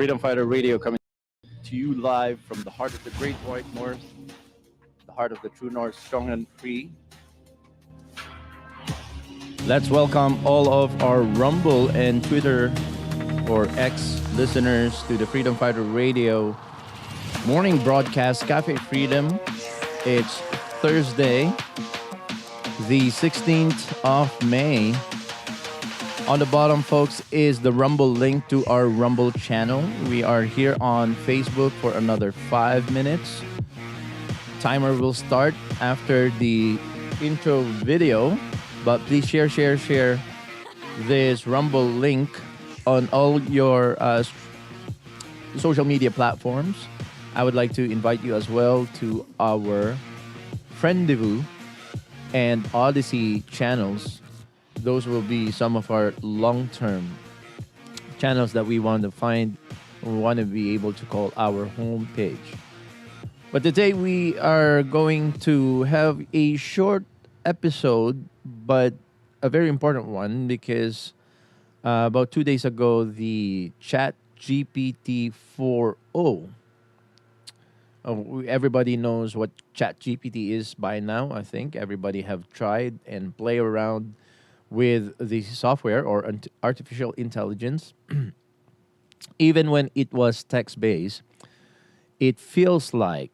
Freedom Fighter Radio coming to you live from the heart of the Great White North, the heart of the true North, strong and free. Let's welcome all of our Rumble and Twitter or X listeners to the Freedom Fighter Radio morning broadcast, Cafe Freedom. It's Thursday, the 16th of May. On the bottom, folks, is the Rumble link to our Rumble channel. We are here on Facebook for another 5 minutes. Timer will start after the intro video, but please share this Rumble link on all your social media platforms. I would like to invite you as well to our Friendivu and Odyssey channels. Those will be some of our long-term channels that we want to find, we want to be able to call our home page. But today we are going to have a short episode, but a very important one because about 2 days ago, the Chat GPT 4.0. Everybody knows what Chat GPT is by now. I think everybody have tried and play around with the software or artificial intelligence. Even when it was text-based, it feels like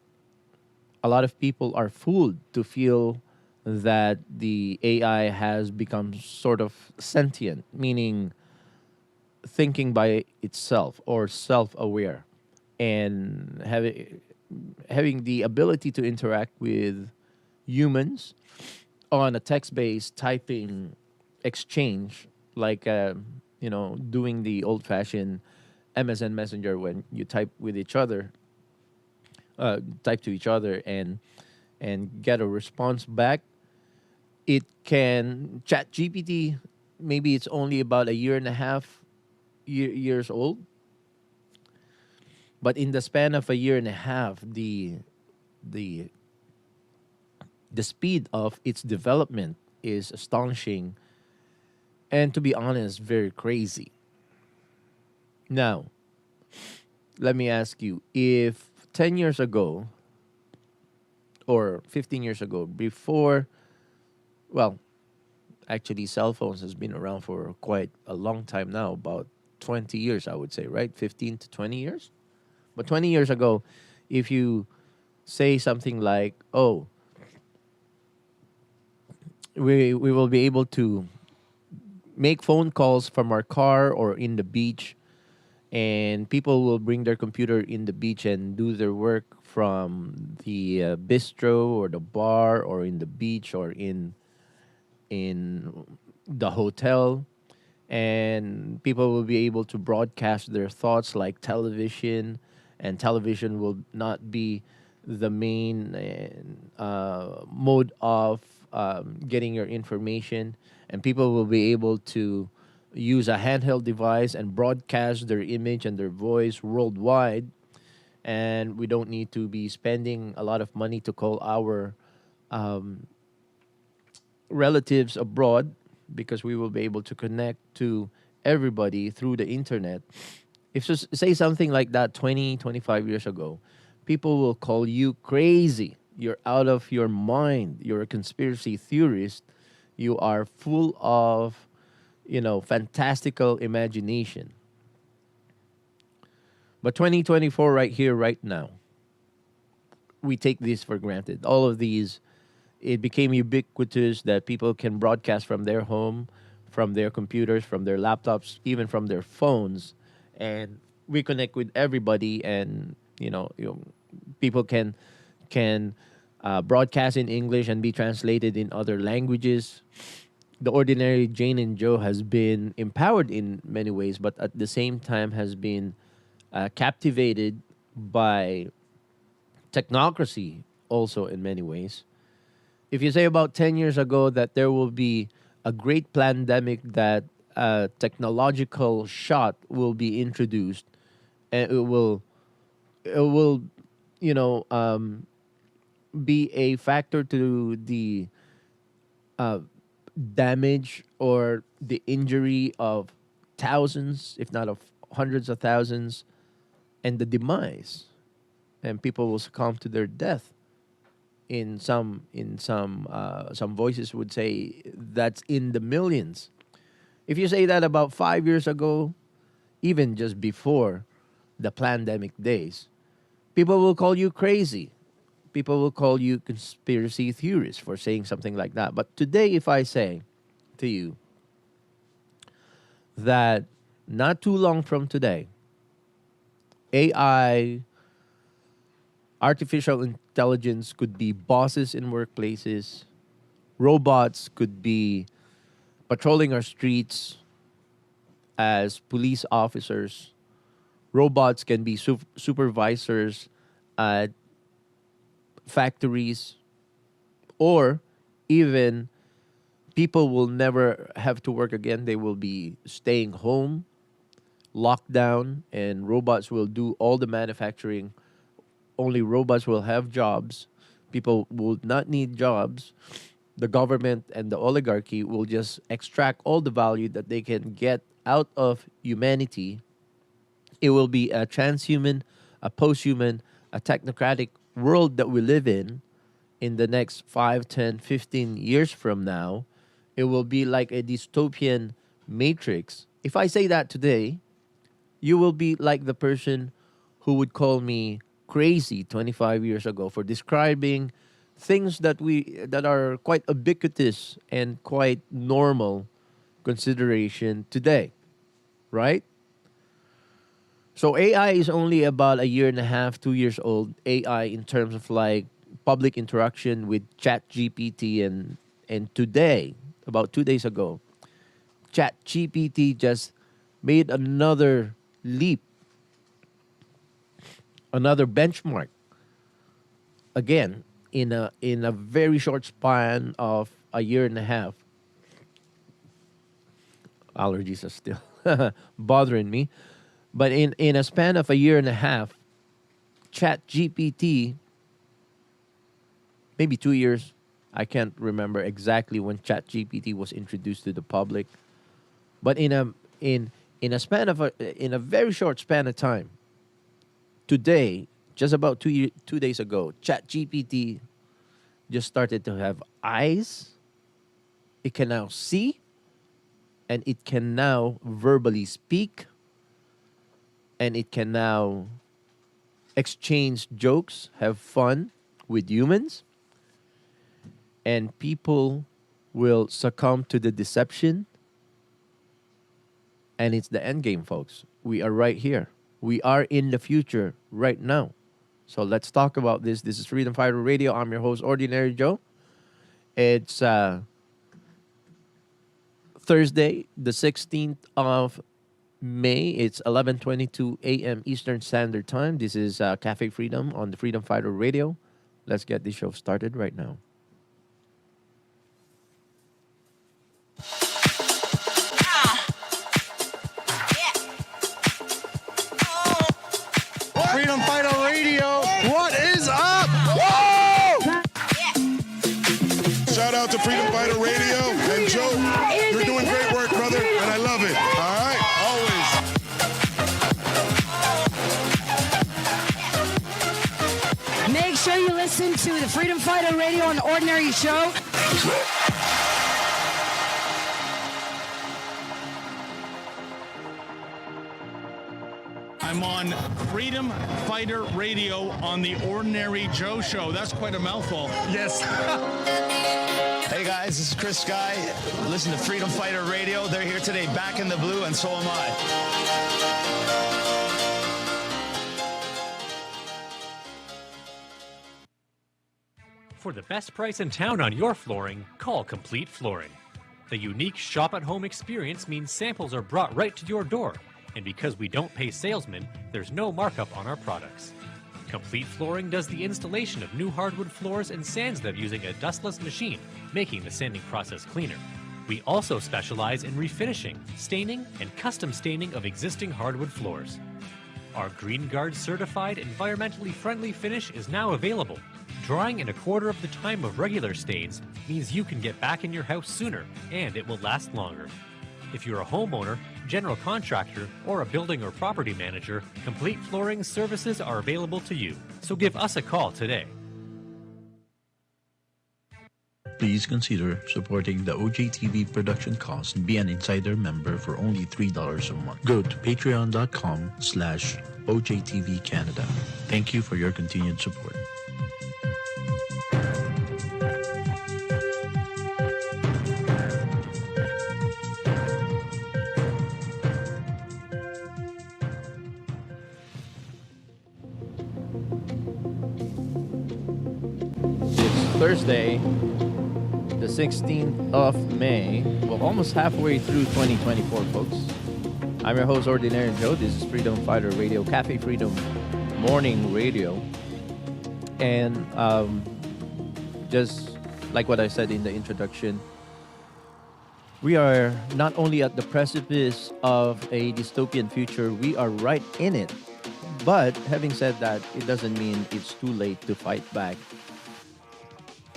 a lot of people are fooled to feel that the AI has become sort of sentient, meaning thinking by itself or self-aware and having the ability to interact with humans on a text-based typing exchange, like doing the old-fashioned MSN Messenger when you type with each other, type to each other and get a response back. It can Chat GPT. Maybe it's only about a year and a half years old, but in the span of a year and a half, the speed of its development is astonishing. And to be honest, very crazy. Now, let me ask you, if 10 years ago or 15 years ago, before, well, actually cell phones has been around for quite a long time now, about 20 years, I would say, right? 15 to 20 years? But 20 years ago, if you say something like, oh, we will be able to make phone calls from our car or in the beach, and people will bring their computer in the beach and do their work from the bistro or the bar or in the beach or in the hotel, and people will be able to broadcast their thoughts like television, and television will not be the main mode of getting your information, and people will be able to use a handheld device and broadcast their image and their voice worldwide. And we don't need to be spending a lot of money to call our relatives abroad because we will be able to connect to everybody through the internet. If you say something like that 20, 25 years ago, people will call you crazy. You're out of your mind. You're a conspiracy theorist. You are full of, fantastical imagination. But 2024 right here, right now, we take this for granted. All of these, it became ubiquitous that people can broadcast from their home, from their computers, from their laptops, even from their phones, and we connect with everybody. And people can broadcast in English and be translated in other languages. The ordinary Jane and Joe has been empowered in many ways, but at the same time has been captivated by technocracy also in many ways. If you say about 10 years ago that there will be a great pandemic, that a technological shot will be introduced, and it will be a factor to the damage or the injury of thousands, if not of hundreds of thousands and the demise, and people will succumb to their death. Some voices would say that's in the millions. If you say that about 5 years ago, even just before the pandemic days, people will call you crazy. People will call you conspiracy theorist for saying something like that. But today, if I say to you that not too long from today, AI, artificial intelligence could be bosses in workplaces, robots could be patrolling our streets as police officers, robots can be supervisors at factories, or even people will never have to work again. They will be staying home, locked down, and robots will do all the manufacturing. Only robots will have jobs. People will not need jobs. The government and the oligarchy will just extract all the value that they can get out of humanity. It will be a transhuman, a posthuman, a technocratic world that we live in the next 5, 10, 15 years from now. It will be like a dystopian matrix. If I say that today, you will be like the person who would call me crazy 25 years ago for describing things that are quite ubiquitous and quite normal consideration today, right? So AI is only about a year and a half, 2 years old. AI in terms of like public interaction with Chat GPT, and today, about 2 days ago, Chat GPT just made another leap, another benchmark. Again, in a very short span of a year and a half. Allergies are still bothering me. But in a span of a year and a half, Chat GPT, maybe 2 years, I can't remember exactly when Chat GPT was introduced to the public. But in a very short span of time, today, just about 2 days ago, Chat GPT just started to have eyes. It can now see, and it can now verbally speak, and it can now exchange jokes, have fun with humans, and people will succumb to the deception. And it's the end game, folks. We are right here. We are in the future right now. So let's talk about this. This is Freedom Fighter Radio. I'm your host, Ordinary Joe. It's Thursday, the 16th of May. It's 11:22 a.m. Eastern Standard Time. This is Cafe Freedom on the Freedom Fighter Radio. Let's get this show started right now. Freedom Fighter Radio, what is up? Whoa! Shout out to Freedom Fighter Radio and Joe. You're doing great work, brother, and I love it. All right, always. Make sure you listen to the Freedom Fighter Radio on the Ordinary Show. I'm on Freedom Fighter Radio on the Ordinary Joe Show. That's quite a mouthful. Yes. Hey guys, this is Chris Sky. Listen to Freedom Fighter Radio. They're here today, back in the blue, and so am I. For the best price in town on your flooring, call Complete Flooring. The unique shop-at-home experience means samples are brought right to your door. And because we don't pay salesmen, there's no markup on our products. Complete Flooring does the installation of new hardwood floors and sands them using a dustless machine, making the sanding process cleaner. We also specialize in refinishing, staining, and custom staining of existing hardwood floors. Our Green Guard certified environmentally friendly finish is now available. Drying in a quarter of the time of regular stains means you can get back in your house sooner, and it will last longer. If you're a homeowner, general contractor, or a building or property manager, Complete Flooring services are available to you. So give us a call today. Please consider supporting the OJTV production costs and be an insider member for only $3 a month. Go to patreon.com/OJTV Canada. Thank you for your continued support. It's Thursday, the 16th of May. Well, almost halfway through 2024, folks. I'm your host, Ordinary Joe. This is Freedom Fighter Radio, Cafe Freedom Morning Radio. And just like what I said in the introduction, we are not only at the precipice of a dystopian future, we are right in it. But having said that, it doesn't mean it's too late to fight back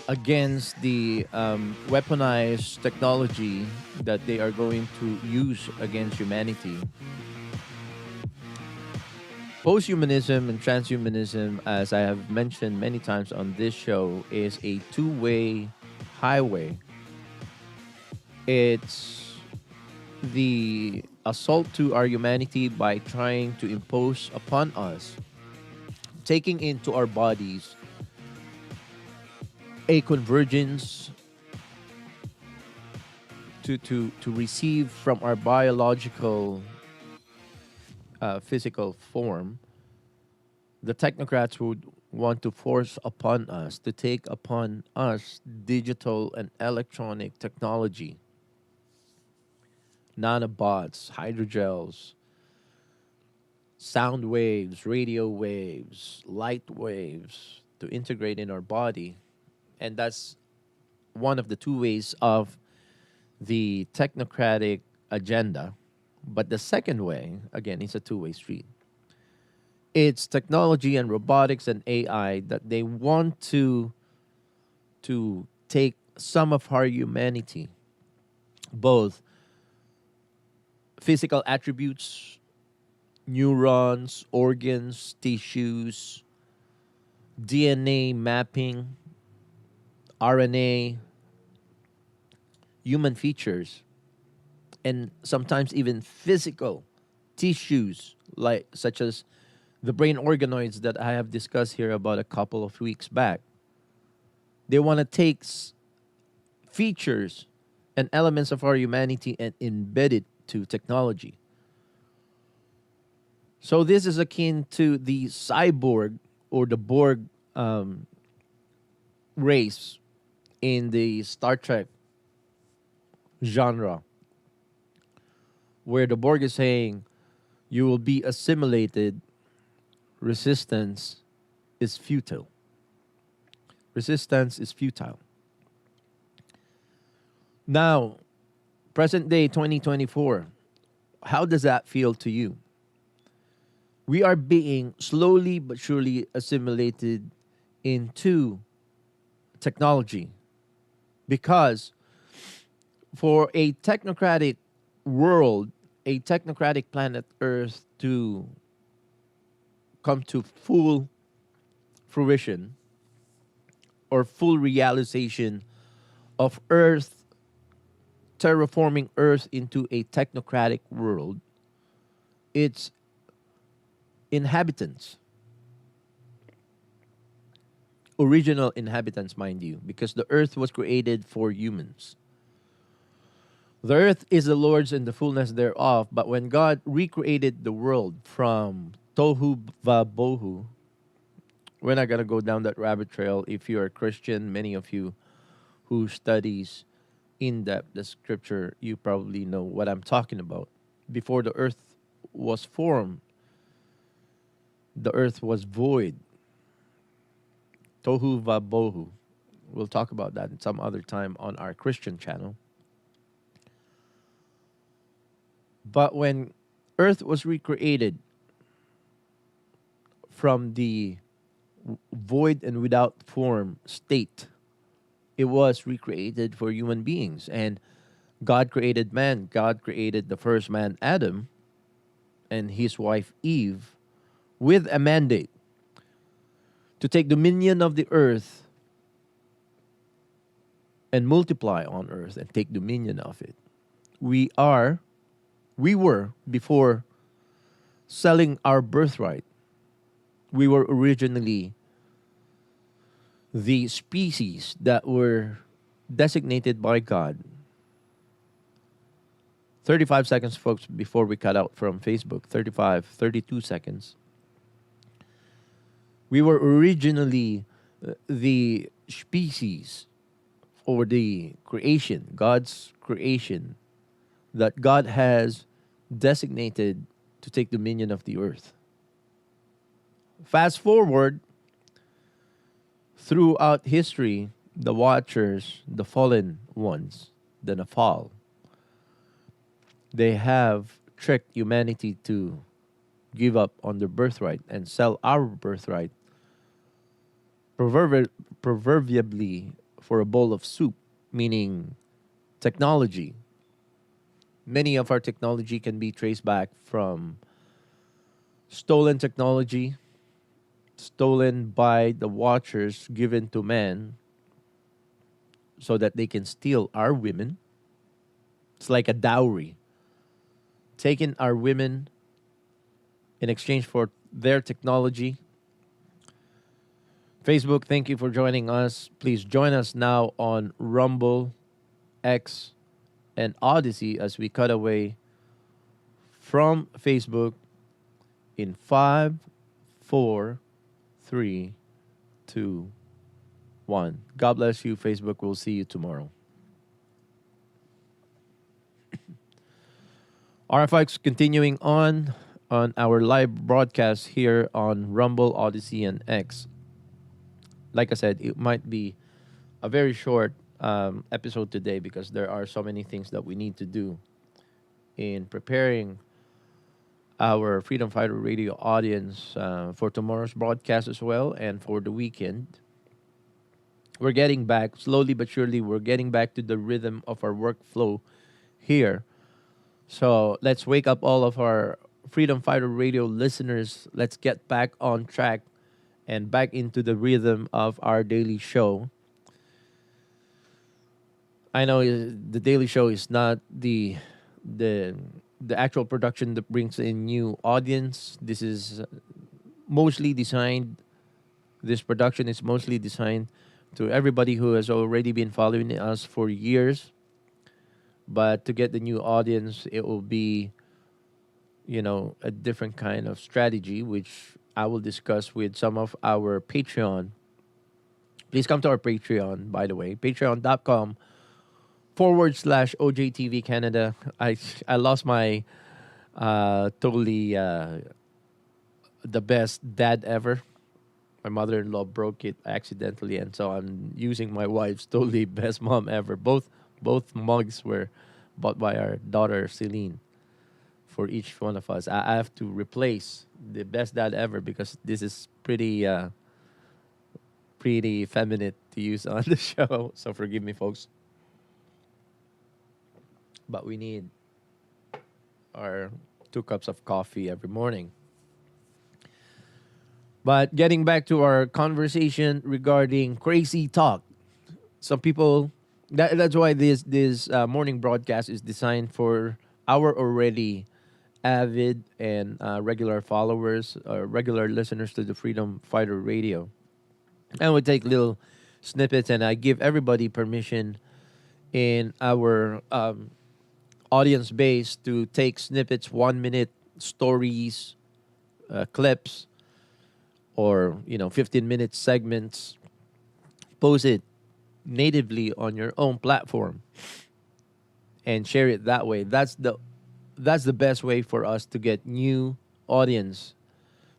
against the weaponized technology that they are going to use against humanity. Posthumanism and transhumanism, as I have mentioned many times on this show, is a two-way highway. It's the assault to our humanity by trying to impose upon us, taking into our bodies a convergence to receive from our biological physical form. The technocrats would want to force upon us, to take upon us digital and electronic technology, nanobots, hydrogels, sound waves, radio waves, light waves to integrate in our body. And that's one of the two ways of the technocratic agenda. But the second way, again, is a two-way street. It's technology and robotics and AI that they want to take some of our humanity, both physical attributes, neurons, organs, tissues, DNA mapping, RNA, human features, and sometimes even physical tissues, such as the brain organoids that I have discussed here about a couple of weeks back. They want to take features and elements of our humanity and embed it to technology. So this is akin to the cyborg or the Borg race in the Star Trek genre, where the Borg is saying you will be assimilated, resistance is futile. Resistance is futile. Now, present day 2024, how does that feel to you? We are being slowly but surely assimilated into technology, because for a technocratic world, a technocratic planet Earth to come to full fruition or full realization of Earth, terraforming Earth into a technocratic world, its inhabitants, original inhabitants, mind you, because the Earth was created for humans. The earth is the Lord's and the fullness thereof. But when God recreated the world from tohu vabohu, we're not going to go down that rabbit trail. If you're a Christian, many of you who studies in depth the scripture, you probably know what I'm talking about. Before the earth was formed, the earth was void. Tohu vabohu. We'll talk about that in some other time on our Christian channel. But when earth was recreated from the void and without form state, it was recreated for human beings. And God created man. God created the first man, Adam, and his wife, Eve, with a mandate to take dominion of the earth and multiply on earth and take dominion of it. We were, before selling our birthright, we were originally the species that were designated by God. 35 seconds, folks, before we cut out from Facebook. 32 seconds. We were originally the species or the creation, God's creation, that God has designated to take dominion of the earth. Fast forward throughout history, the Watchers, the fallen ones, the Nafal, they have tricked humanity to give up on their birthright and sell our birthright proverbially for a bowl of soup, meaning technology. Many of our technology can be traced back from stolen technology, stolen by the Watchers, given to man so that they can steal our women. It's like a dowry. Taking our women in exchange for their technology. Facebook, thank you for joining us. Please join us now on Rumble, X, and Odyssey as we cut away from Facebook in 5, 4, 3, 2, 1. God bless you, Facebook. We'll see you tomorrow. All right, folks, continuing on our live broadcast here on Rumble, Odyssey, and X. Like I said, it might be a very short episode today because there are so many things that we need to do in preparing our Freedom Fighter Radio audience for tomorrow's broadcast as well and for the weekend. We're getting back, slowly but surely, we're getting back to the rhythm of our workflow here. So let's wake up all of our Freedom Fighter Radio listeners. Let's get back on track and back into the rhythm of our daily show. I know the daily show is not the actual production that brings in new audience. This is mostly designed. This production is mostly designed to everybody who has already been following us for years. But to get the new audience, it will be, a different kind of strategy, which I will discuss with some of our Patreon. Please come to our Patreon, by the way. Patreon.com/OJTV Canada. I lost my totally the best dad ever. My mother-in-law broke it accidentally, and so I'm using my wife's totally best mom ever. Both mugs were bought by our daughter Celine for each one of us. I have to replace the best dad ever because this is pretty feminine to use on the show. So forgive me, folks. But we need our 2 cups of coffee every morning. But getting back to our conversation regarding crazy talk, some people that's why this morning broadcast is designed for our already avid and regular followers, regular listeners to the Freedom Fighter Radio. And we take little snippets, and I give everybody permission in our audience base to take snippets, 1-minute stories, clips, or 15-minute segments. Post it natively on your own platform and share it that way. That's the best way for us to get new audience,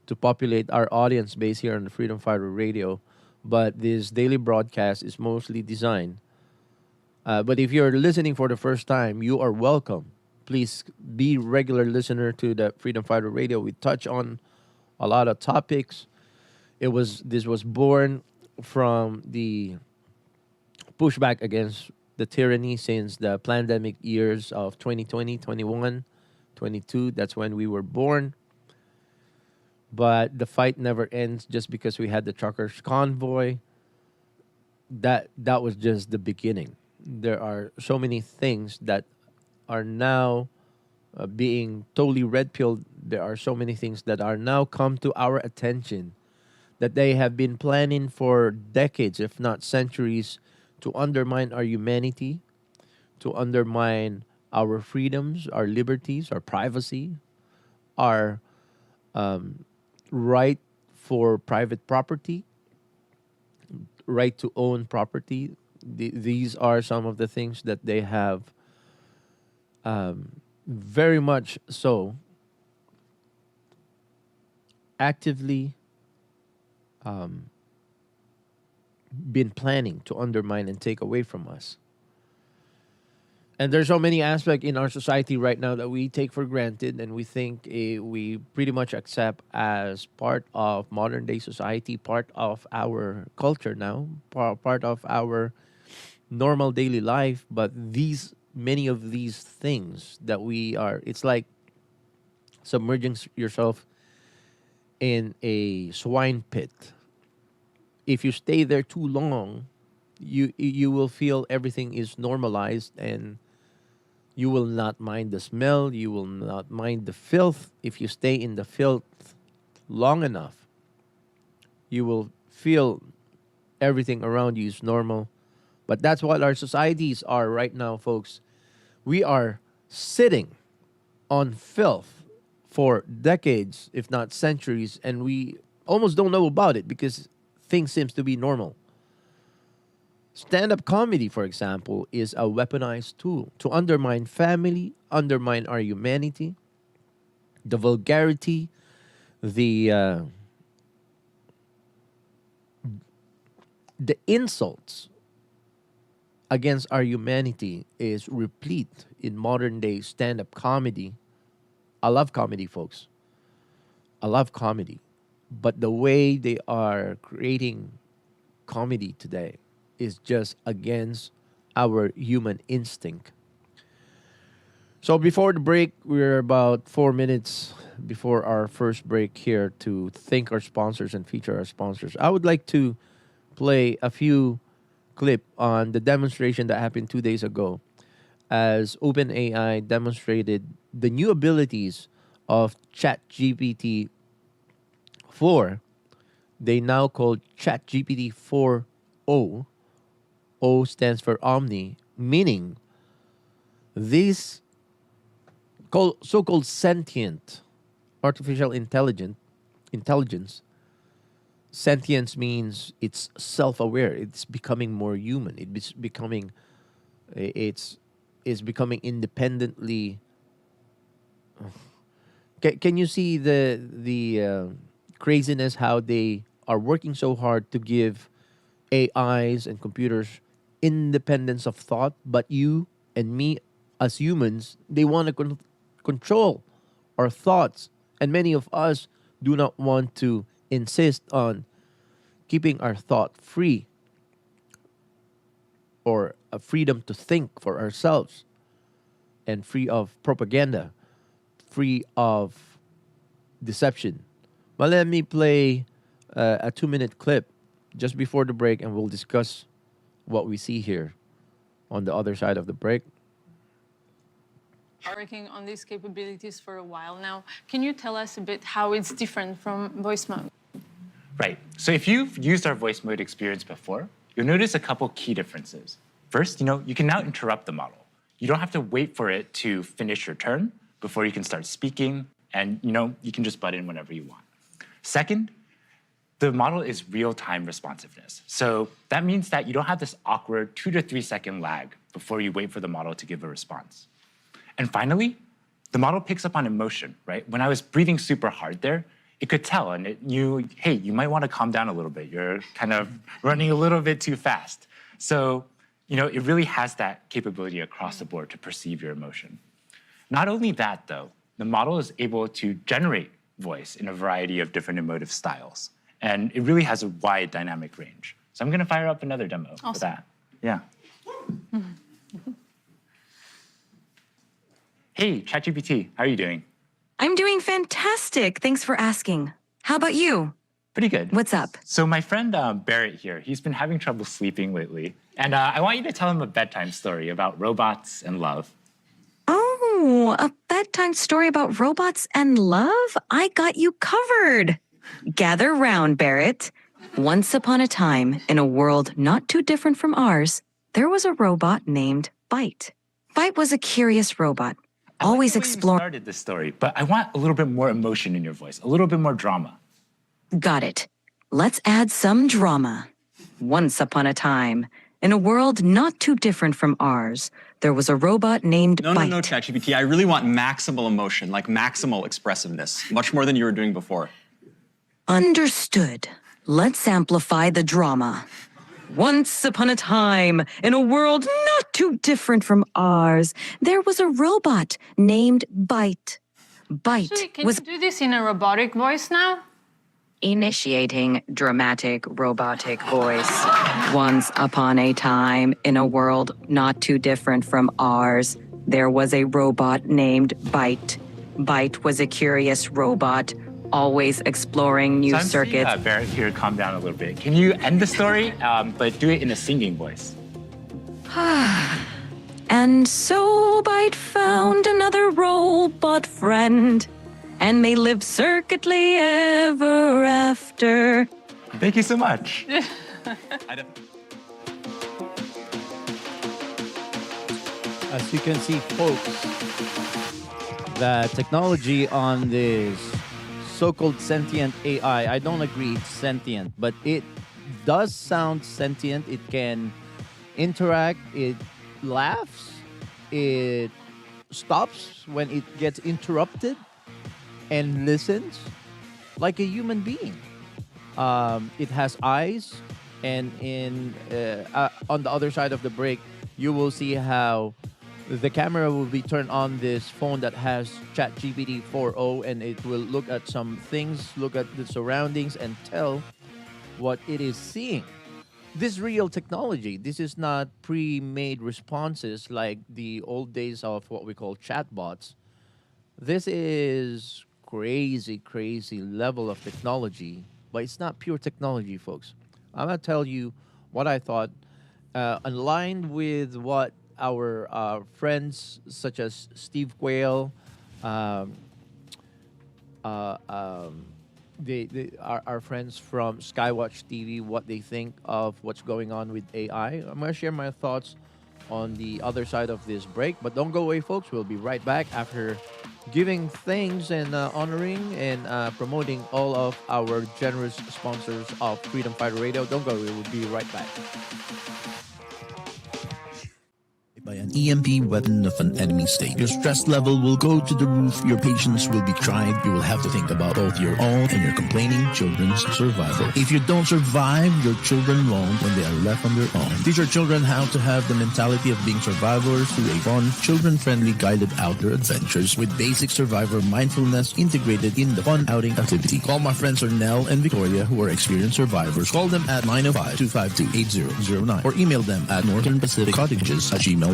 to populate our audience base here on the Freedom Fighter Radio. But this daily broadcast is mostly designed. But if you're listening for the first time, you are welcome. Please be regular listener to the Freedom Fighter Radio. We touch on a lot of topics. This was born from the pushback against the tyranny since the pandemic years of 2020, 21, 22. That's when we were born. But the fight never ends just because we had the truckers convoy. That was just the beginning. There are so many things that are now being totally red pilled. There are so many things that are now come to our attention that they have been planning for decades, if not centuries, to undermine our humanity, to undermine our freedoms, our liberties, our privacy, our right for private property, right to own property. These are some of the things that they have very much so actively been planning to undermine and take away from us. And there's so many aspects in our society right now that we take for granted and we think we pretty much accept as part of modern day society, part of our culture now, part of our normal daily life. But many of these things that it's like submerging yourself in a swine pit. If you stay there too long, you will feel everything is normalized, and you will not mind the smell, you will not mind the filth. If you stay in the filth long enough, you will feel everything around you is normal. But that's what our societies are right now, folks. We are sitting on filth for decades, if not centuries, and we almost don't know about it because things seems to be normal. Stand-up comedy, for example, is a weaponized tool to undermine family, undermine our humanity, the vulgarity, the insults against our humanity is replete in modern-day stand-up comedy. I love comedy, folks. I love comedy. But the way they are creating comedy today is just against our human instinct. So before the break, we're about 4 minutes before our first break here to thank our sponsors and feature our sponsors. I would like to play a few clip on the demonstration that happened 2 days ago as OpenAI demonstrated the new abilities of ChatGPT 4. They now call ChatGPT 4o. O stands for Omni, meaning this so-called sentient artificial intelligence. Sentience means it's self-aware. It's becoming more human. It's becoming independently. Can you see the craziness? How they are working so hard to give AIs and computers independence of thought, but you and me as humans, they want to control our thoughts, and many of us do not want to insist on keeping our thought free or a freedom to think for ourselves and free of propaganda, free of deception. But let me play a 2-minute clip just before the break, and we'll discuss what we see here on the other side of the break. Working on these capabilities for a while now. Can you tell us a bit how it's different from voice mode? Right. So if you've used our voice mode experience before, you'll notice a couple key differences. First, you can now interrupt the model. You don't have to wait for it to finish your turn before you can start speaking, and you can just butt in whenever you want. Second, the model is real-time responsiveness. So that means that you don't have this awkward 2 to 3 second lag before you wait for the model to give a response. And finally, the model picks up on emotion, right? When I was breathing super hard there, it could tell, and it knew, hey, you might want to calm down a little bit. You're kind of running a little bit too fast. So, it really has that capability across the board to perceive your emotion. Not only that, though, the model is able to generate voice in a variety of different emotive styles. And it really has a wide dynamic range. So I'm going to fire up another demo for that. Yeah. Hey, ChatGPT, how are you doing? I'm doing fantastic. Thanks for asking. How about you? Pretty good. What's up? So my friend Barrett here, he's been having trouble sleeping lately. And I want you to tell him a bedtime story about robots and love. Oh, a bedtime story about robots and love? I got you covered. Gather round, Barrett. Once upon a time, in a world not too different from ours, there was a robot named Byte. Byte was a curious robot, always exploring. I started this story, but I want a little bit more emotion in your voice, a little bit more drama. Got it. Let's add some drama. Once upon a time, in a world not too different from ours, there was a robot named Byte. No, ChatGPT. I really want maximal emotion, like maximal expressiveness, much more than you were doing before. Understood. Let's amplify the drama. Once upon a time, in a world not too different from ours, there was a robot named Byte. Byte Actually, can was you do this in a robotic voice now? initiating dramatic robotic voice. Once upon a time, in a world not too different from ours, there was a robot named Byte. Byte was a curious robot, always exploring new circuits. Barrett here, calm down a little bit. Can you end the story, but do it in a singing voice? And so Byte found another robot friend, and they lived circuitly ever after. Thank you so much. As you can see, folks, the technology on this so-called sentient AI, I don't agree it's sentient, but it does sound sentient. It can interact, it laughs, it stops when it gets interrupted, and listens like a human being. It has eyes, and on the other side of the break, you will see how the camera will be turned on this phone that has ChatGPT 4.0, and it will look at some things, look at the surroundings, and tell what it is seeing. This real technology. This is not pre-made responses like the old days of what we call chatbots. This is crazy level of technology, but it's not pure technology, folks. I'm going to tell you what I thought, aligned with what our friends such as Steve Quayle, our friends from Skywatch TV, what they think of what's going on with AI. I'm going to share my thoughts on the other side of this break, but don't go away, folks. We'll be right back after giving thanks and honoring and promoting all of our generous sponsors of Freedom Fighter Radio. Don't go away. We'll be right back. By an EMP weapon of an enemy state. Your stress level will go to the roof, your patience will be tried, you will have to think about both your own and your complaining children's survival. If you don't survive, your children won't when they are left on their own. Teach your children how to have the mentality of being survivors through a fun, children-friendly guided outdoor adventures with basic survivor mindfulness integrated in the fun outing activity. Call my friends Ernell and Victoria who are experienced survivors. Call them at 905-252-8009 or email them at northernpacificcottages@gmail.com.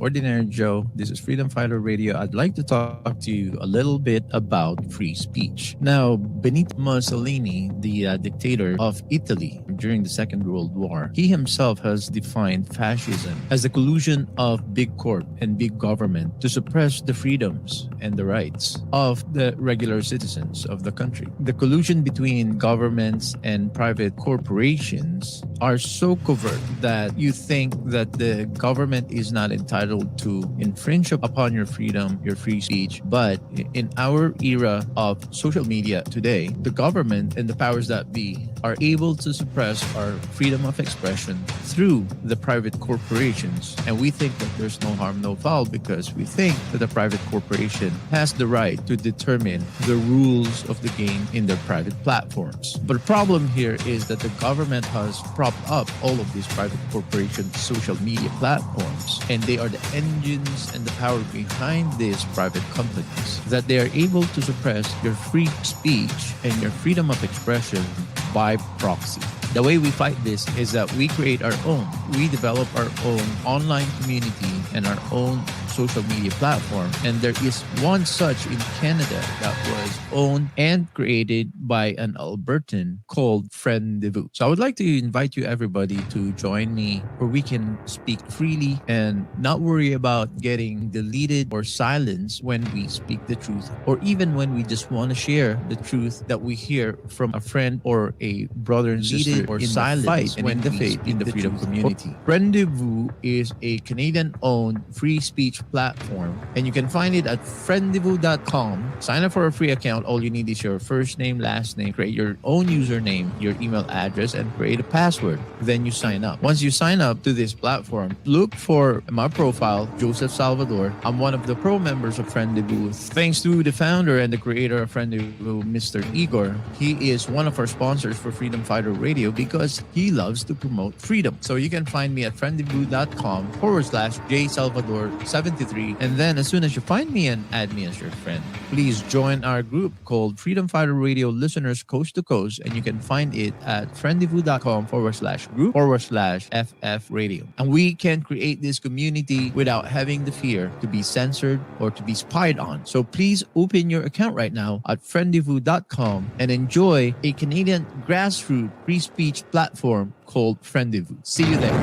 Ordinary Joe, this is Freedom Fighter Radio. I'd like to talk to you a little bit about free speech. Now, Benito Mussolini, the dictator of Italy during the Second World War, he himself has defined fascism as the collusion of big corp and big government to suppress the freedoms and the rights of the regular citizens of the country. The collusion between governments and private corporations are so covert that you think that the government is not entitled to infringe upon your freedom, your free speech. But in our era of social media today, the government and the powers that be are able to suppress our freedom of expression through the private corporations. And we think that there's no harm, no foul, because we think that the private corporation has the right to determine the rules of the game in their private platforms. But the problem here is that the government has propped up all of these private corporation social media platforms, and they are the engines and the power behind these private companies, that they are able to suppress your free speech and your freedom of expression by proxy. The way we fight this is that we create our own. We develop our own online community and our own social media platform. And there is one such in Canada that was owned and created by an Albertan called Friendevoo. So I would like to invite you everybody to join me where we can speak freely and not worry about getting deleted or silenced when we speak the truth, or even when we just want to share the truth that we hear from a friend or a brother and sister or silence fight when the faith in the freedom community. Friendevoo is a Canadian-owned free speech platform, and you can find it at friendevoo.com. Sign up for a free account. All you need is your first name, last name, create your own username, your email address, and create a password. Then you sign up. Once you sign up to this platform, look for my profile, Joseph Salvador. I'm one of the pro members of Friendevoo. Thanks to the founder and the creator of Friendevoo, Mr. Igor. He is one of our sponsors for Freedom Fighter Radio because he loves to promote freedom. So you can find me at friendevoo.com/jsalvador73. And then as soon as you find me and add me as your friend, please join our group called Freedom Fighter Radio Listeners Coast to Coast. And you can find it at friendevoo.com/group/FF Radio. And we can create this community without having the fear to be censored or to be spied on. So please open your account right now at friendevoo.com and enjoy a Canadian grassroots free speech platform called Friendevoo. See you there.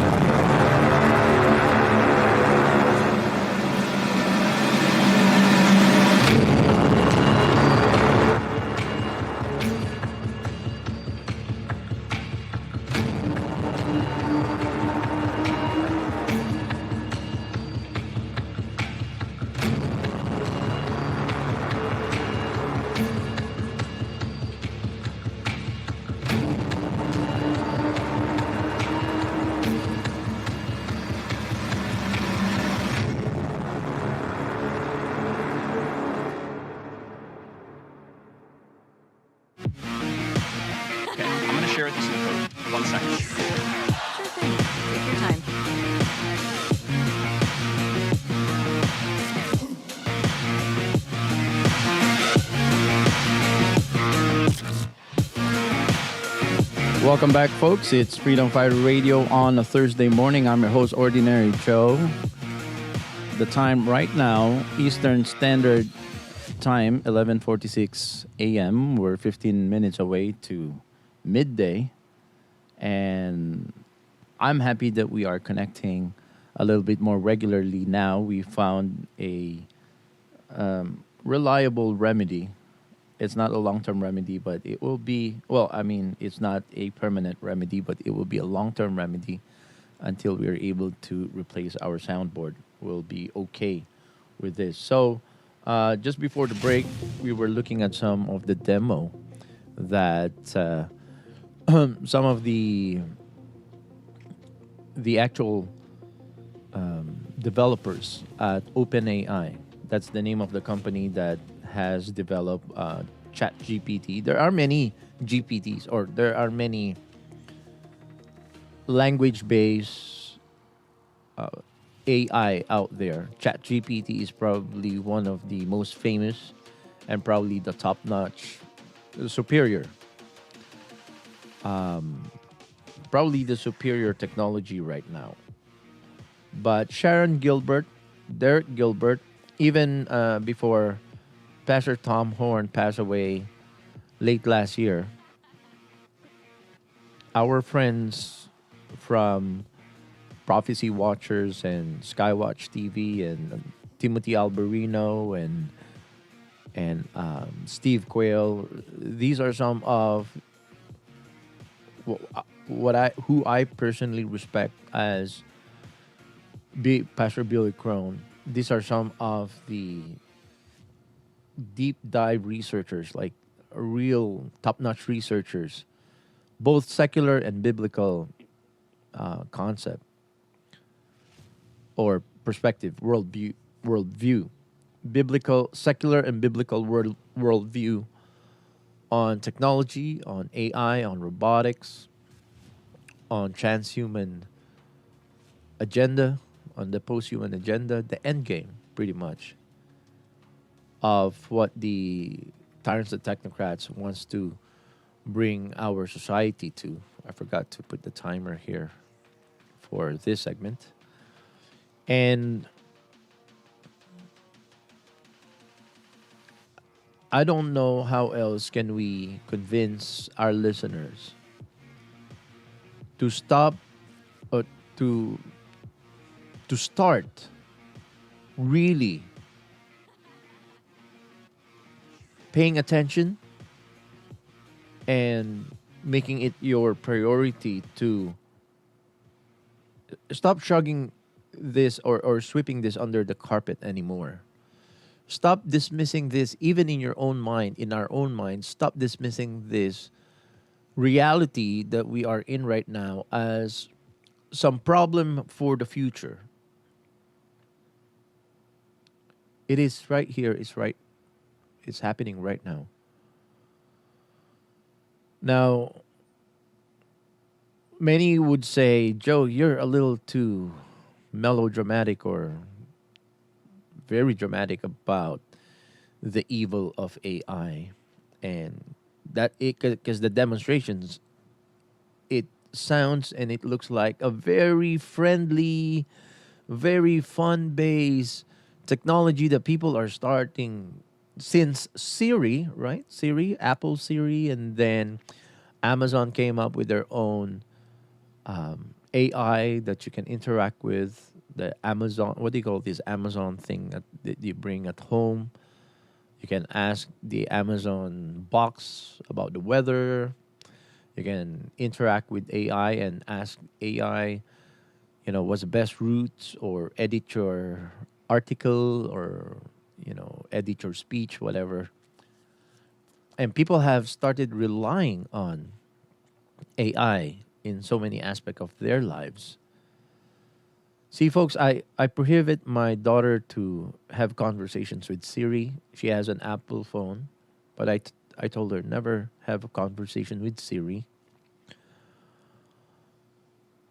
Share with you some code. 1 second. Sure thing. Take your time. Welcome back, folks. It's Freedom Fighter Radio on a Thursday morning. I'm your host, Ordinary Joe. The time right now, Eastern Standard Time, 11:46 a.m. We're 15 minutes away to midday, and I'm happy that we are connecting a little bit more regularly now. We found a reliable remedy. It's not a long-term remedy, but it will be, well, I mean, it's not a permanent remedy, but it will be a long-term remedy until we're able to replace our soundboard. We'll be okay with this. So just before the break, we were looking at some of the demo that some of the actual developers at OpenAI, that's the name of the company that has developed ChatGPT. There are many GPTs, or there are many language-based AI out there. ChatGPT is probably one of the most famous and probably the top-notch, superior. Probably the superior technology right now. But Sharon Gilbert, Derek Gilbert, even before Pastor Tom Horn passed away late last year, our friends from Prophecy Watchers and Skywatch TV and Timothy Alberino and Steve Quayle, these are some of who I personally respect as Pastor Billy Crone. These are some of the deep dive researchers, like real top-notch researchers, both secular and biblical concept or perspective, worldview, biblical, secular and biblical worldview on technology, on AI, on robotics, on transhuman agenda, on the post-human agenda, the end game, pretty much, of what the tyrants and technocrats wants to bring our society to. I forgot to put the timer here for this segment. And I don't know how else can we convince our listeners to stop or to start really paying attention and making it your priority to stop shrugging this or sweeping this under the carpet anymore. Stop dismissing this even in your own mind, in our own mind. Stop dismissing this reality that we are in right now as some problem for the future. It is right here, it's happening right now. Now, many would say, Joe, you're a little too melodramatic or very dramatic about the evil of AI. And that it, because the demonstrations, it sounds and it looks like a very friendly, very fun based technology that people are starting since Siri, right? Siri, Apple Siri, and then Amazon came up with their own AI that you can interact with. The Amazon, what do you call this Amazon thing that you bring at home? You can ask the Amazon box about the weather. You can interact with AI and ask AI, what's the best route, or edit your article, or, edit your speech, whatever. And people have started relying on AI in so many aspects of their lives. See, folks, I prohibit my daughter to have conversations with Siri. She has an Apple phone, but I told her never have a conversation with Siri.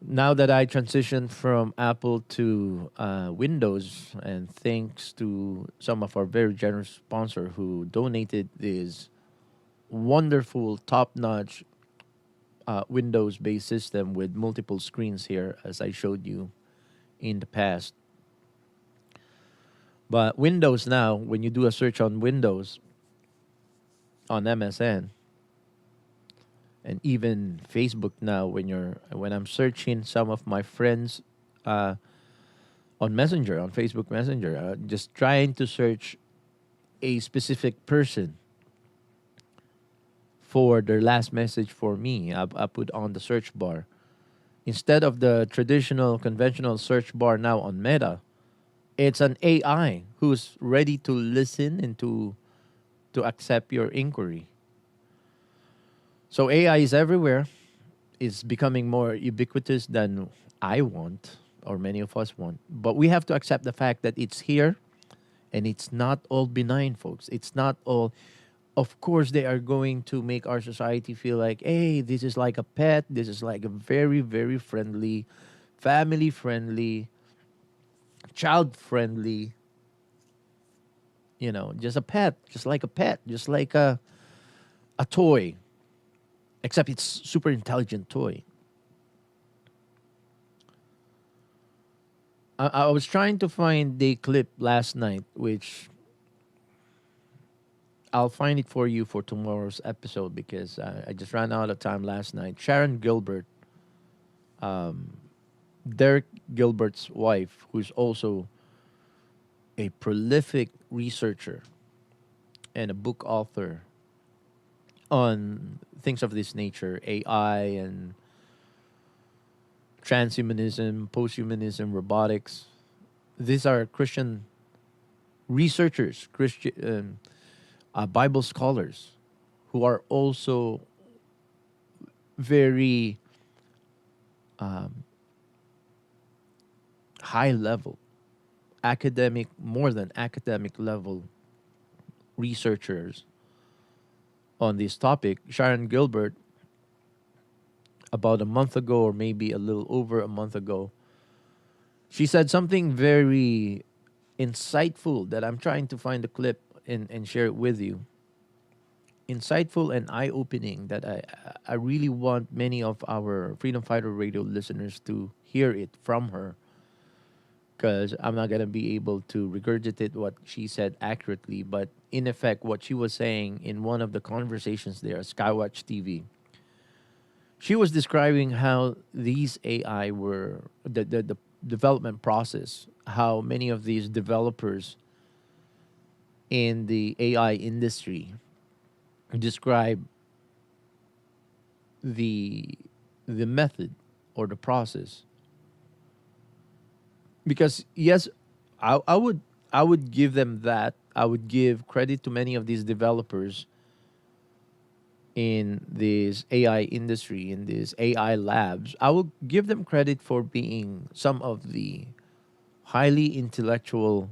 Now that I transitioned from Apple to Windows, and thanks to some of our very generous sponsor who donated this wonderful, top-notch Windows-based system with multiple screens here, as I showed you in the past. But Windows now, when you do a search on Windows, on MSN, and even Facebook now, when I'm searching some of my friends on Messenger, on Facebook Messenger, just trying to search a specific person for their last message for me, I put on the search bar. Instead of the traditional, conventional search bar now on Meta, it's an AI who's ready to listen and to accept your inquiry. So AI is everywhere. It's becoming more ubiquitous than I want, or many of us want. But we have to accept the fact that it's here, and it's not all benign, folks. It's not all. Of course, they are going to make our society feel like, hey, this is like a pet. This is like a very, very friendly, family friendly, child friendly, just a pet, just like a pet, just like a toy, except it's super intelligent toy. I was trying to find the clip last night, which I'll find it for you for tomorrow's episode, because I just ran out of time last night. Sharon Gilbert, Derek Gilbert's wife, who's also a prolific researcher and a book author on things of this nature, AI and transhumanism, posthumanism, robotics. These are Christian researchers, Christian Bible scholars, who are also very high level, academic, more than academic level researchers on this topic. Sharon Gilbert, about a month ago, or maybe a little over a month ago, she said something very insightful that I'm trying to find the clip and share it with you. insightful and eye-opening that I really want many of our Freedom Fighter Radio listeners to hear it from her, because I'm not gonna be able to regurgitate what she said accurately. But in effect, what she was saying in one of the conversations there, Skywatch TV, she was describing how these AI were the development process, how many of these developers in the AI industry describe the method or the process. Because yes, I would give them that. I would give credit to many of these developers in this AI industry, in these AI labs. I will give them credit for being some of the highly intellectual,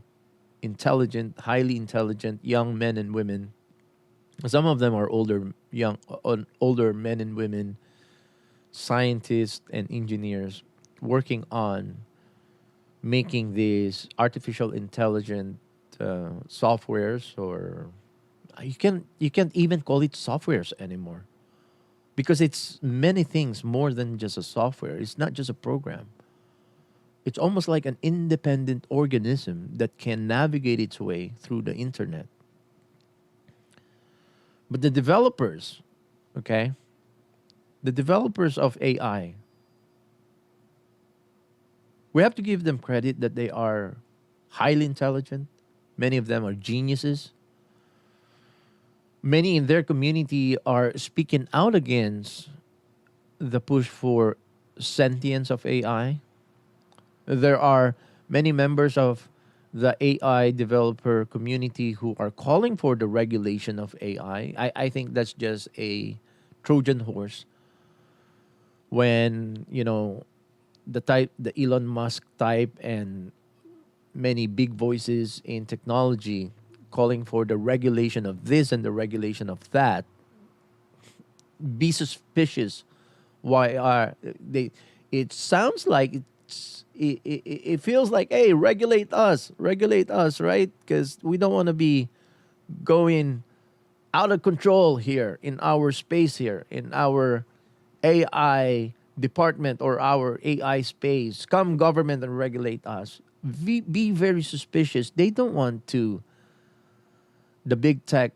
highly intelligent young men and women. Some of them are older men and women, scientists and engineers working on making these artificial intelligent softwares, or you can't even call it softwares anymore, because it's many things more than just a software. It's not just a program. It's almost like an independent organism that can navigate its way through the internet. But the developers, okay, the developers of AI, we have to give them credit that they are highly intelligent. Many of them are geniuses. Many in their community are speaking out against the push for sentience of AI. There are many members of the AI developer community who are calling for the regulation of AI. I think that's just a Trojan horse. When, the Elon Musk type and many big voices in technology calling for the regulation of this and the regulation of that, be suspicious. Why are they? It sounds like it feels like, hey, regulate us, right? Because we don't want to be going out of control here in our space, here in our AI department or our AI space. Come, government, and regulate us. Be very suspicious. They don't want to. The big tech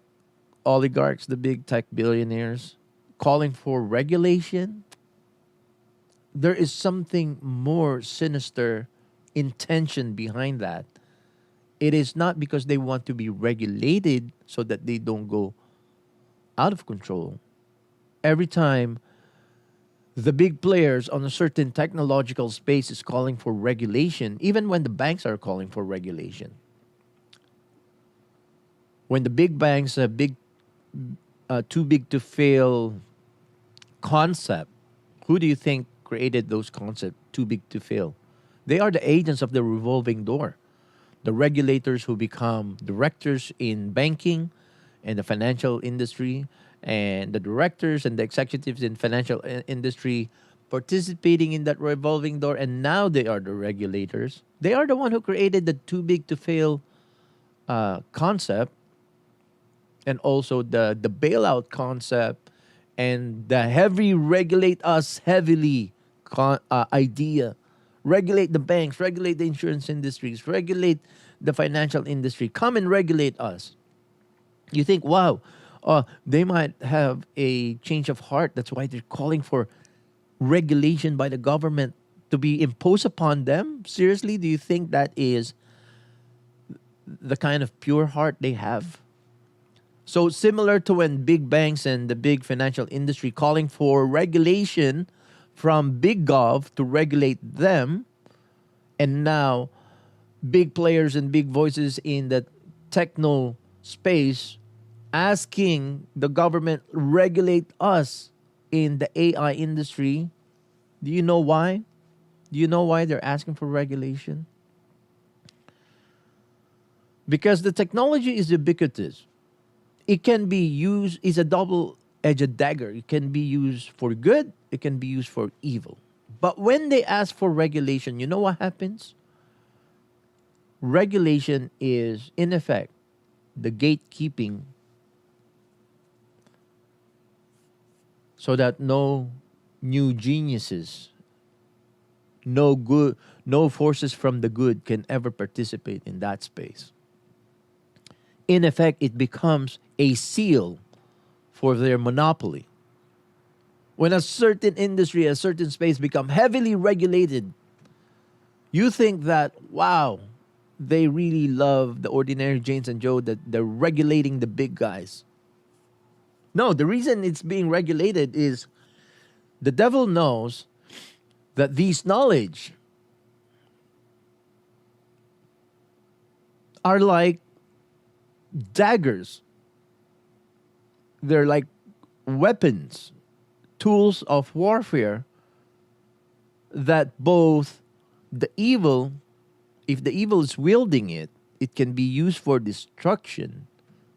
oligarchs, the big tech billionaires, calling for regulation. There is something more sinister intention behind that. It is not because they want to be regulated so that they don't go out of control. Every time the big players on a certain technological space is calling for regulation, even when the banks are calling for regulation, when the big banks have too big to fail concept, who do you think created those concepts too big to fail? They are the agents of the revolving door. The regulators who become directors in banking and the financial industry, and the directors and the executives in financial industry participating in that revolving door, and now they are the regulators. They are the one who created the too big to fail concept, and also the bailout concept, and the heavy regulate us heavily idea. Regulate the banks, regulate the insurance industries, regulate the financial industry. Come and regulate us. You think, wow, they might have a change of heart. That's why they're calling for regulation by the government to be imposed upon them. Seriously, do you think that is the kind of pure heart they have? So similar to when big banks and the big financial industry calling for regulation from big gov to regulate them, and now big players and big voices in the techno space asking the government regulate us in the AI industry. Do you know why? Do you know why they're asking for regulation? Because the technology is ubiquitous. It can be used, is a double-edged dagger. It can be used for good, it can be used for evil. But when they ask for regulation, you know what happens? Regulation is, in effect, the gatekeeping so that no new geniuses, no forces from the good can ever participate in that space. In effect, it becomes a seal for their monopoly. When a certain industry, a certain space become heavily regulated, you think that, wow, they really love the ordinary Janes and Joe, that they're regulating the big guys. No, the reason it's being regulated is the devil knows that these knowledge are like daggers. They're like weapons, tools of warfare that both the evil, if the evil is wielding it, it can be used for destruction.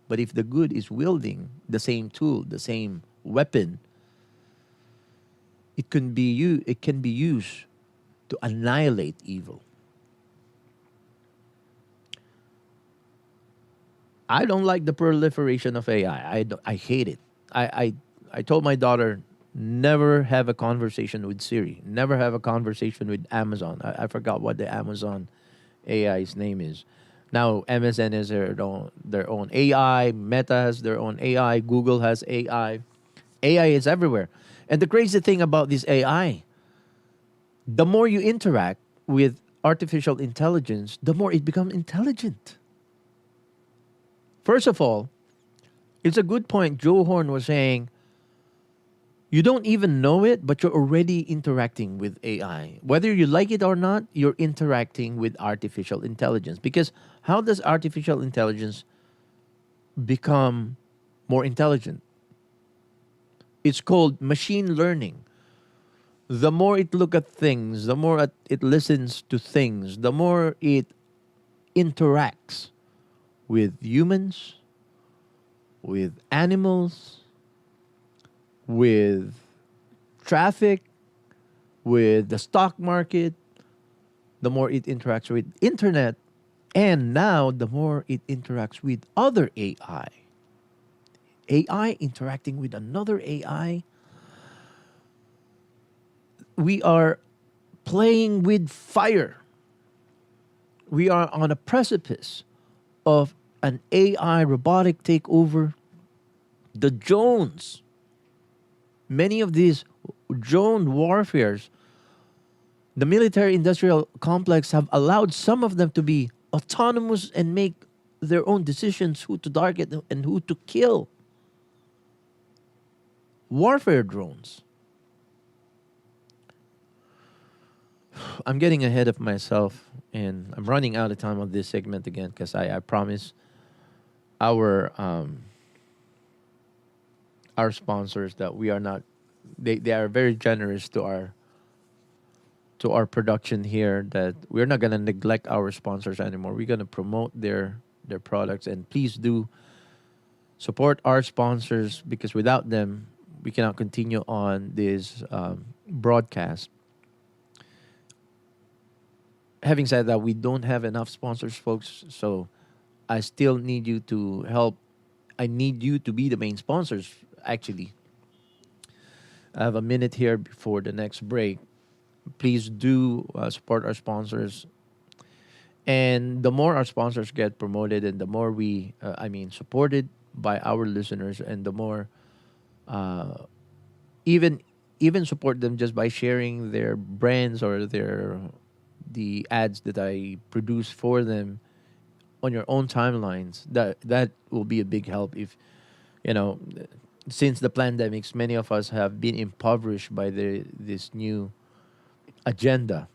But if the good is wielding the same tool, the same weapon, it can be used to annihilate evil. I don't like the proliferation of AI. I hate it. I told my daughter, never have a conversation with Siri. Never have a conversation with Amazon. I forgot what the Amazon AI's name is. Now MSN has their own AI. Meta has their own AI. Google has AI. AI is everywhere. And the crazy thing about this AI, the more you interact with artificial intelligence, the more it becomes intelligent. First of all, it's a good point Joe Horn was saying, you don't even know it, but you're already interacting with AI. Whether you like it or not, you're interacting with artificial intelligence. Because how does artificial intelligence become more intelligent? It's called machine learning. The more it looks at things, the more it listens to things, the more it interacts with humans, with animals, with traffic, with the stock market, the more it interacts with internet, and now the more it interacts with other AI. AI interacting with another AI. We are playing with fire. We are on a precipice of an AI robotic takeover. The drones, many of these drone warfares, the military industrial complex have allowed some of them to be autonomous and make their own decisions who to target and who to kill. Warfare drones. I'm getting ahead of myself and I'm running out of time on this segment again because I promise our sponsors that we are not, they are very generous to our production here, that we're not going to neglect our sponsors anymore. We're going to promote their products, and please do support our sponsors because without them we cannot continue on this broadcast. Having said that, we don't have enough sponsors, folks, so I still need you to help. I need you to be the main sponsors, actually. I have a minute here before the next break. Please do support our sponsors. And the more our sponsors get promoted and the more we, supported by our listeners, and the more even support them just by sharing their brands or the ads that I produce for them on your own timelines, that will be a big help. If since the pandemics, many of us have been impoverished by this new agenda,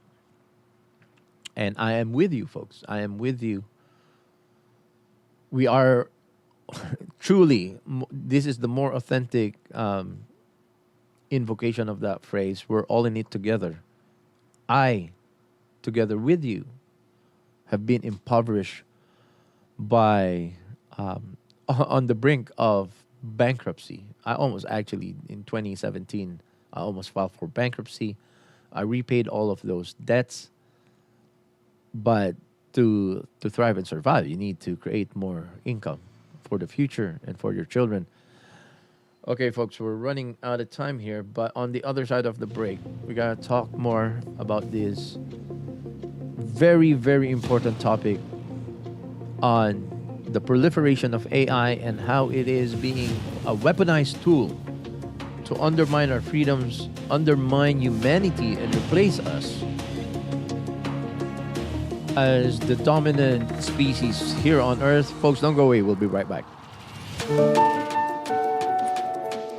and I am with you, folks. I am with you. We are truly, this is the more authentic invocation of that phrase. We're all in it together. I, together with you, have been impoverished by on the brink of bankruptcy. I almost, actually, in 2017, I almost filed for bankruptcy. I repaid all of those debts. But to thrive and survive, you need to create more income for the future and for your children. Okay, folks, we're running out of time here, but on the other side of the break, we gotta talk more about this very, very important topic on the proliferation of AI and how it is being a weaponized tool to undermine our freedoms, undermine humanity, and replace us as the dominant species here on Earth. Folks, don't go away. We'll be right back.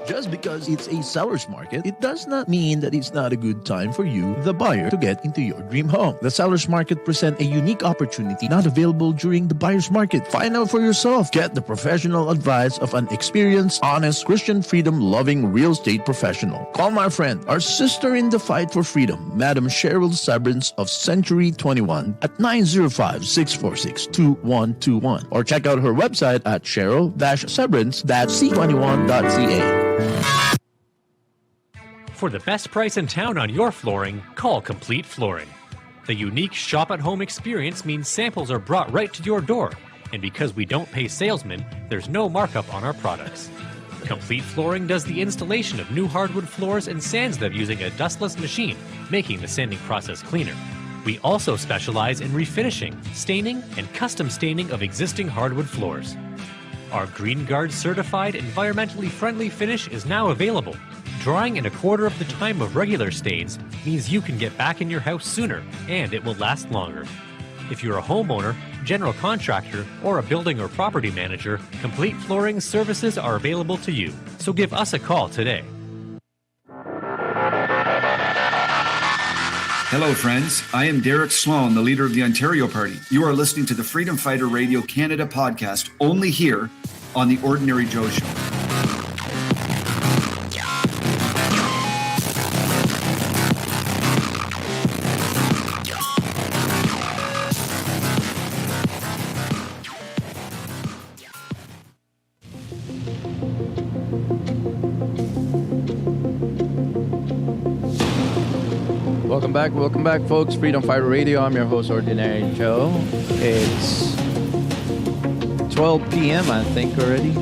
Just because it's a seller's market, it does not mean that it's not a good time for you, the buyer, to get into your dream home. The seller's market presents a unique opportunity not available during the buyer's market. Find out for yourself. Get the professional advice of an experienced, honest, Christian freedom-loving real estate professional. Call my friend, our sister in the fight for freedom, Madam Cheryl Severance of Century 21 at 905-646-2121, or check out her website at cheryl-severance.c21.ca. For the best price in town on your flooring, call Complete Flooring. The unique shop-at-home experience means samples are brought right to your door, and because we don't pay salesmen, there's no markup on our products. Complete Flooring does the installation of new hardwood floors and sands them using a dustless machine, making the sanding process cleaner. We also specialize in refinishing, staining, and custom staining of existing hardwood floors. Our Green Guard certified environmentally friendly finish is now available. Drying in a quarter of the time of regular stains means you can get back in your house sooner, and it will last longer. If you're a homeowner, general contractor, or a building or property manager, Complete Flooring services are available to you. So give us a call today. Hello, friends. I am Derek Sloan, the leader of the Ontario Party. You are listening to the Freedom Fighter Radio Canada podcast, only here on The Ordinary Joe Show. Welcome back, folks. Freedom Fighter Radio. I'm your host, Ordinary Joe. It's 12 p.m., I think, already.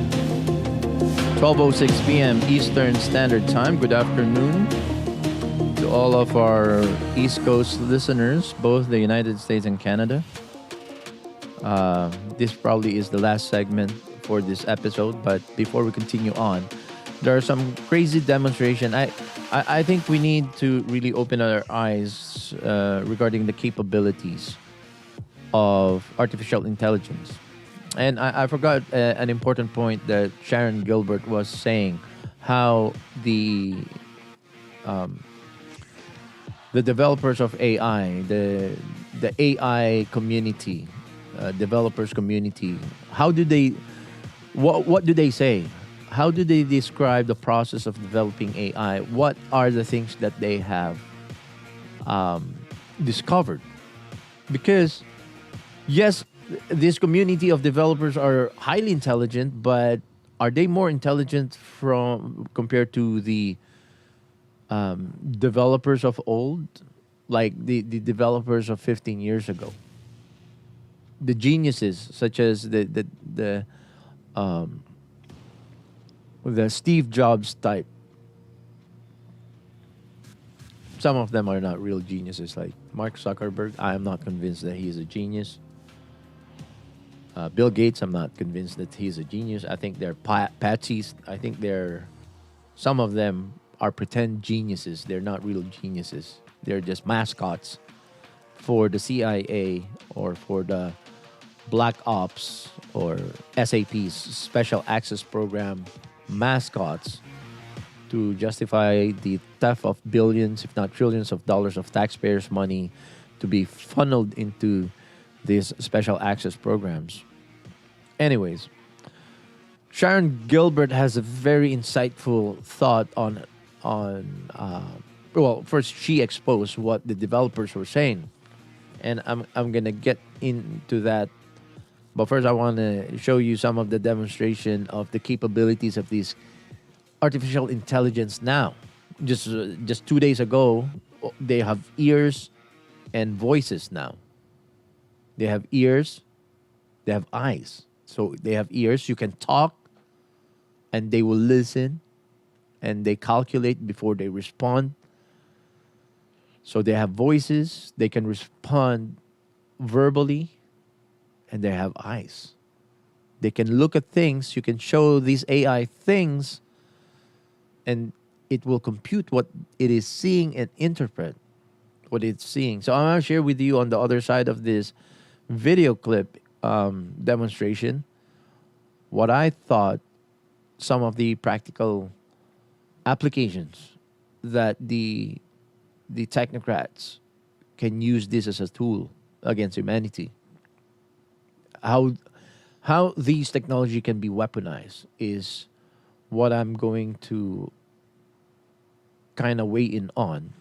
12:06 p.m. Eastern Standard Time. Good afternoon to all of our East Coast listeners, both the United States and Canada. This probably is the last segment for this episode, but before we continue on, there are some crazy demonstration. I think we need to really open our eyes regarding the capabilities of artificial intelligence. And I forgot an important point that Sharon Gilbert was saying, how the developers of AI, the AI community, developers community, what do they say? How do they describe the process of developing AI? What are the things that they have discovered? Because, yes, this community of developers are highly intelligent, but are they more intelligent compared to the developers of old? Like the developers of 15 years ago? The geniuses, such as the Steve Jobs type. Some of them are not real geniuses, like Mark Zuckerberg. I am not convinced that he is a genius. Bill Gates, I'm not convinced that he's a genius. I think they're patsies. I think some of them are pretend geniuses. They're not real geniuses. They're just mascots for the CIA or for the Black Ops or SAP's Special Access Program mascots to justify the theft of billions, if not trillions of dollars of taxpayers' money to be funneled into these special access programs. Anyways, Sharon Gilbert has a very insightful thought on first she exposed what the developers were saying, and I'm gonna get into that. But first, I want to show you some of the demonstration of the capabilities of these artificial intelligence now. Just 2 days ago, they have ears and voices now. They have ears, they have eyes. So they have ears, you can talk, and they will listen, and they calculate before they respond. So they have voices, they can respond verbally, and they have eyes. They can look at things. You can show these AI things, and it will compute what it is seeing and interpret what it's seeing. So I'm going to share with you on the other side of this video clip demonstration what I thought some of the practical applications that the technocrats can use this as a tool against humanity. How these technology can be weaponized is what I'm going to kind of weigh in on